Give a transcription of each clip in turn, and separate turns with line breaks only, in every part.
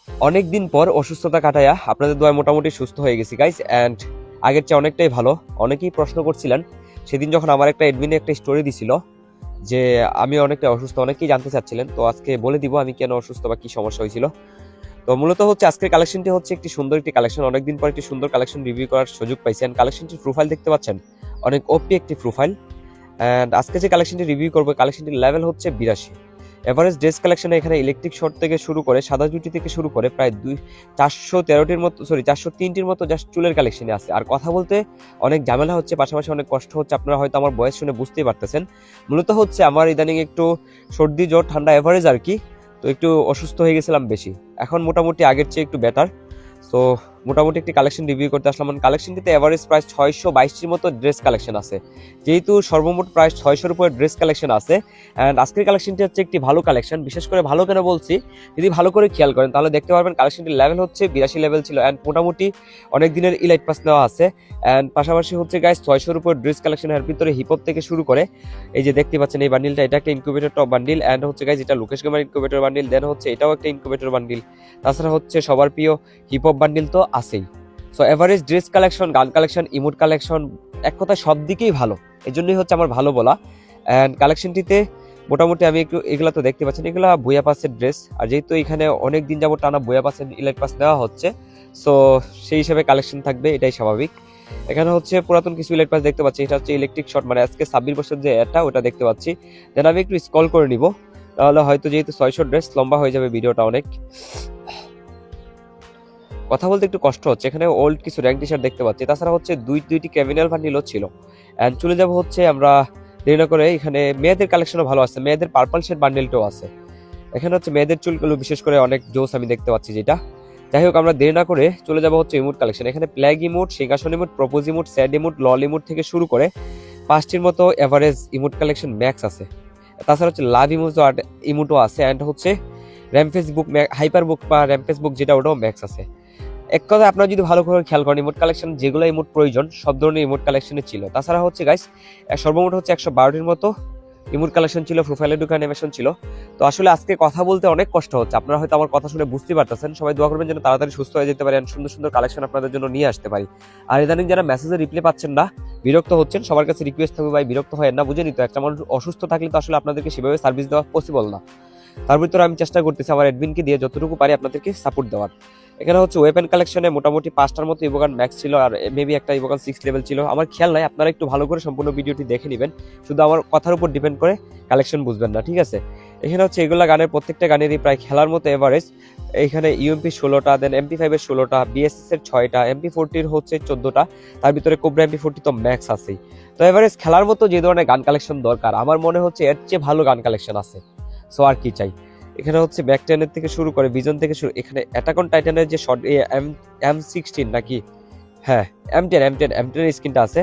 অনেকদিন পর অসুস্থতা কাটায়া আপনাদের দোয়ায় মোটামুটি সুস্থ হয়ে গেছি গাইস, অ্যান্ড আগের চেয়ে অনেকটাই ভালো। অনেকেই প্রশ্ন করছিলেন সেদিন যখন আমার একটা এডমিনে একটা স্টোরি দিছিল যে আমি অনেকটা অসুস্থ, অনেকেই জানতে চাচ্ছিলেন। তো আজকে বলে দিব আমি কেন অসুস্থ বা কি সমস্যা হয়েছিল। তো মূলত হচ্ছে আজকের কালেকশনটি হচ্ছে একটি সুন্দর একটি কালেকশন, অনেকদিন পর একটি সুন্দর কালেকশন রিভিউ করার সুযোগ পাইছি। অ্যান্ড কালেকশনটির প্রোফাইল দেখতে পাচ্ছেন, অনেক ওপি একটি প্রোফাইল। অ্যান্ড আজকে যে কালেকশনটি রিভিউ করবো, কালেকশনটির লেভেল হচ্ছে 82। এভারেজ ড্রেস কালেকশনে এখানে ইলেকট্রিক শর্ট থেকে শুরু করে সাদা জুটি থেকে শুরু করে প্রায় 413টির মতো 403টির মতো জাস্ট চুলের কালেকশনে আছে। আর কথা বলতে অনেক ঝামেলা হচ্ছে, পাশাপাশি অনেক কষ্ট হচ্ছে, আপনারা হয়তো আমার বয়স শুনে বুঝতেই পারতেছেন। মূলত হচ্ছে আমার ইদানিং একটু সর্দি জ্বর ঠান্ডা এভারেজ আর কি, তো একটু অসুস্থ হয়ে গেছিলাম বেশি। এখন মোটামুটি আগের চেয়ে একটু বেটার। সো মোটামুটি একটি কালেকশন রিভিউ করতে আসলাম। কালেকশনটিতে এভারেজ প্রায় 622টির মতো ড্রেস কালেকশন আছে, যেহেতু সর্বমোট প্রায় 600-এর উপরে ড্রেস কালেকশন আছে। অ্যান্ড আজকের কালেকশনটি হচ্ছে একটি ভালো কালেকশন। বিশেষ করে ভালো কেন বলছি, যদি ভালো করে খেয়াল করেন তাহলে দেখতে পারবেন কালেকশনটির লেভেল হচ্ছে 82 লেভেল ছিল। অ্যান্ড মোটামুটি অনেক দিনের ইলাইট পাস নেওয়া আছে। অ্যান্ড পাশাপাশি হচ্ছে গাইস 600-এর উপর ড্রেস কালেকশন, এর ভিতরে হিপহপ থেকে শুরু করে এই যে দেখতে পাচ্ছেন এই বান্ডিলটা, এটা একটা ইনকিউবেটর টপ বান্ডিল। অ্যান্ড হচ্ছে গাইস এটা লোকেশ গেমার ইনকিউবেটর বান্ডিল, দেন হচ্ছে এটাও একটা ইনকিউবেটর বান্ডিল। তাছাড়া হচ্ছে সবার প্রিয় হিপহপ বান্ডিল তো আছেই। সো এভারেজ ড্রেস কালেকশন, গান কালেকশন, ইমোট কালেকশন, এক কথায় সব দিকেই ভালো। এই জন্যই হচ্ছে আমার ভালো বলা। অ্যান্ড কালেকশনটিতে মোটামুটি আমি একটু এগুলা তো দেখতে পাচ্ছেন, এগুলা বইয়া পাসের ড্রেস। আর যেহেতু এখানে অনেক দিন যাবত টানা বইয়া পাসের ইলাইট পাস দেওয়া হচ্ছে, সো সেই হিসাবে কালেকশন থাকবে, এটাই স্বাভাবিক। এখানে হচ্ছে পুরাতন কিছু ইলাইট পাস দেখতে পাচ্ছি, এটা হচ্ছে ইলেকট্রিক শট, মানে আজকে 26 বছর যে এটা ওটা দেখতে পাচ্ছি। দেন আমি একটু স্ক্রল করে নিব, তাহলে হয়তো যেহেতু 600 ড্রেস লম্বা হয়ে যাবে ভিডিওটা অনেক। কথা বলতে একটু কষ্ট হচ্ছে। এখানে ওল্ড কিছু র্যাঙ্ক টি শার্ট দেখতে পাচ্ছি, তাছাড়া হচ্ছে দুইটি ক্যামিনাল বান্ডিলও ছিল। অ্যান্ড চলে যাব হচ্ছে আমরা দেরি না করে, এখানে মেয়েদের কালেকশনও ভালো আছে, মেয়েদের পার্পল শেড বান্ডিলটাও আছে। এখানে হচ্ছে মেয়েদের চুলগুলো বিশেষ করে অনেক জোস আমি দেখতে পাচ্ছি যেটা। যাই হোক, আমরা দেরি না করে চলে যাব হচ্ছে ইমোট কালেকশন। এখানে প্ল্যাগ ইমোট, সিংহাসন emote, propose emote, sad emote, লল ইমোট থেকে শুরু করে 5টির মতো এভারেজ ইমোট কালেকশন ম্যাক্স আছে। তাছাড়া হচ্ছে লাভ ইমোটও আছে। অ্যান্ড হচ্ছে র্যাম্পেজ বুক, হাইপার বুক বা র্যাম্পেজ বুক যেটা, ওটাও ম্যাক্স আছে। এক কথা আপনারা যদি ভালো করে খেয়াল করেন, ইমোট কালেকশন যেগুলো ইমোট প্রয়োজন সব ধরনের ইমোট কালেকশনে ছিল। তাছাড়া হচ্ছে গাইস সর্বমোট হচ্ছে 112টির মতো ইমোট কালেকশন ছিল, প্রোফাইলের ঢুকা অ্যানিমেশন ছিল। তো আসলে আজকে কথা বলতে অনেক কষ্ট হচ্ছে, আপনারা হয়তো আমার কথা শুনে বুঝতে পারতেছেন। সবাই দোয়া করবেন যেন তাড়াতাড়ি সুস্থ হয়ে যেতে পারি, সুন্দর সুন্দর কালেকশন আপনাদের জন্য নিয়ে আসতে পারি। আর ইদানিং যারা মেসেজে রিপ্লাই পাচ্ছেন না, বিরক্ত হচ্ছেন, সবার কাছে রিকোয়েস্ট থাকবে ভাই বিরক্ত হয় না, বুঝে নিত একটা মানুষ অসুস্থ থাকলে তো আসলে আপনাদেরকে সেভাবে সার্ভিস দেওয়া পসিবল না। তার ভিতরে আমি চেষ্টা করতেছি আমার অ্যাডমিনকে দিয়ে যতটুকু পারি আপনাদেরকে সাপোর্ট দেওয়ার। এখানে হচ্ছে ওয়েপেন কালেকশনে মোটামুটি 5টার মতো ইভোগান ম্যাক্স ছিল, আর মেবি একটা ইভোগান 6 লেভেল ছিল, আমার খেয়াল নাই। আপনারা একটু ভালো করে সম্পূর্ণ ভিডিওটি দেখে নেবেন, শুধু আমার কথার উপর ডিপেন্ড করে কালেকশন বুঝবেন না, ঠিক আছে। এখানে হচ্ছে এগুলা গানের প্রত্যেকটা গানেরই প্রায় খেলার মতো এভারেজ। এখানে ইউএমপি 16টা, দেন MP5 এর 16টা, বিএসএস এর 6টা, MP40 হচ্ছে 14টা, তার ভিতরে কোবরা MP40 তো ম্যাক্স আছেই। তো এভারেজ খেলার মতো যে ধরনের গান কালেকশন দরকার, আমার মনে হচ্ছে এর চেয়ে ভালো গান কালেকশন আছে। সো আর কি চাই। এখানে হচ্ছে ব্যাক টেনের থেকে শুরু করে ভিজন থেকে শুরু, এখানে অ্যাটাক অন টাইটানের যে শর্ট M16 নাকি, হ্যাঁ M10 স্কিনটা আছে।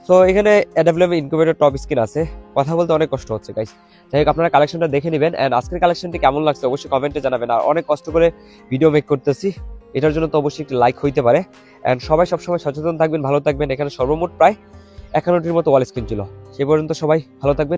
সো এখানে AWM ইনকিউবেটর টপ স্কিন আছে। কথা বলতে অনেক কষ্ট হচ্ছে গাইস। যাই হোক, আপনারা কালেকশনটা দেখে নেবেন। অ্যান্ড আজকের কালেকশনটি কেমন লাগছে অবশ্যই কমেন্টে জানাবেন। আর অনেক কষ্ট করে ভিডিও মেক করতেছি, এটার জন্য তো অবশ্যই একটি লাইক হইতে পারে। অ্যান্ড সবাই সবসময় সচেতন থাকবেন, ভালো থাকবেন। এখানে সর্বমোট প্রায় 51টির মতো ওয়াল স্ক্রিন ছিল। সে পর্যন্ত সবাই ভালো থাকবেন।